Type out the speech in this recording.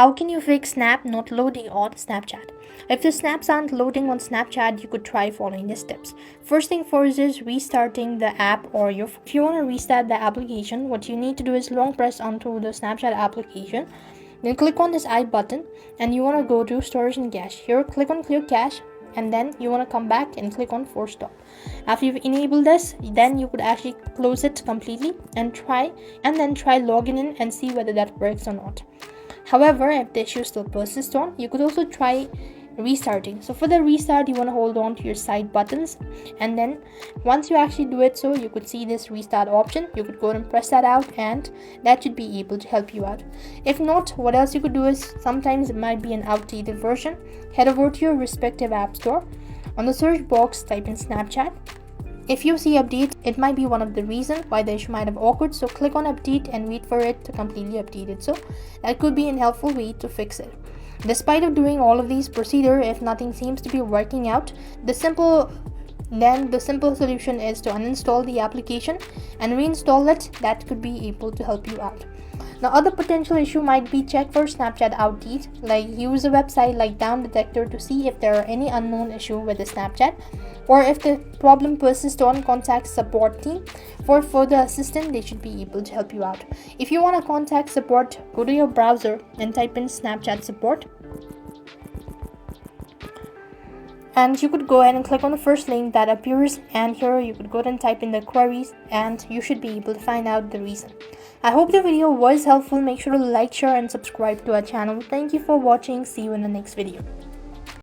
How can you fix Snap not loading on Snapchat? If the snaps aren't loading on Snapchat, you could try following the steps. First thing first is restarting the app or your phone. If you want to restart the application, what you need to do is long press onto the Snapchat application. Then click on this I button and you want to go to storage and cache. Here click on clear cache and then you want to come back and click on force stop. After you've enabled this, then you could actually close it completely and then try logging in and see whether that works or not. However, if the issue still persists on, you could also try restarting. So for the restart, you want to hold on to your side buttons, and then once you actually do it, so you could see this restart option. You could go and press that out, and that should be able to help you out. If not, what else you could do is, sometimes it might be an outdated version. Head over to your respective app store. On the search box, type in Snapchat. If you see update, it might be one of the reasons why the issue might have occurred, so click on update and wait for it to completely update it. So that could be a helpful way to fix it. Despite of doing all of these procedures, if nothing seems to be working out, the simple solution is to uninstall the application and reinstall it. That could be able to help you out. Now, other potential issue might be check for Snapchat outdates, like use a website like DownDetector to see if there are any unknown issue with the Snapchat, or if the problem persists on, contact support team for further assistance. They should be able to help you out. If you want to contact support, go to your browser and type in Snapchat support. And you could go ahead and click on the first link that appears, and here you could go ahead and type in the queries and you should be able to find out the reason. I hope the video was helpful. Make sure to like, share and subscribe to our channel. Thank you for watching. See you in the next video.